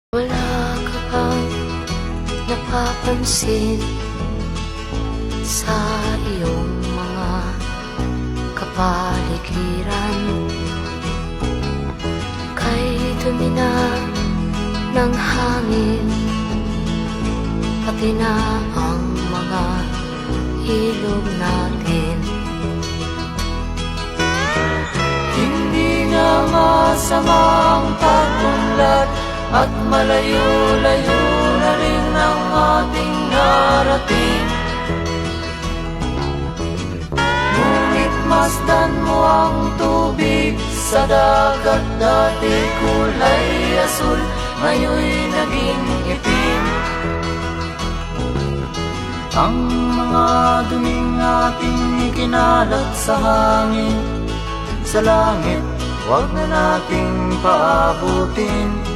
Wala ka bang napapansin sa iyong mga kapaligiran? Kay dumi na ng hangin, pati na ang mga ilog natin. Hindi na masamang pagpunlat at malayo-layo na rin ang ating narating. Ngunit masdan mo ang tubig sa dagat, dati kulay asul, ngayon'y naging itim. Ang mga duming ating ikinalat sa hangin, sa langit, huwag na nating paabutin.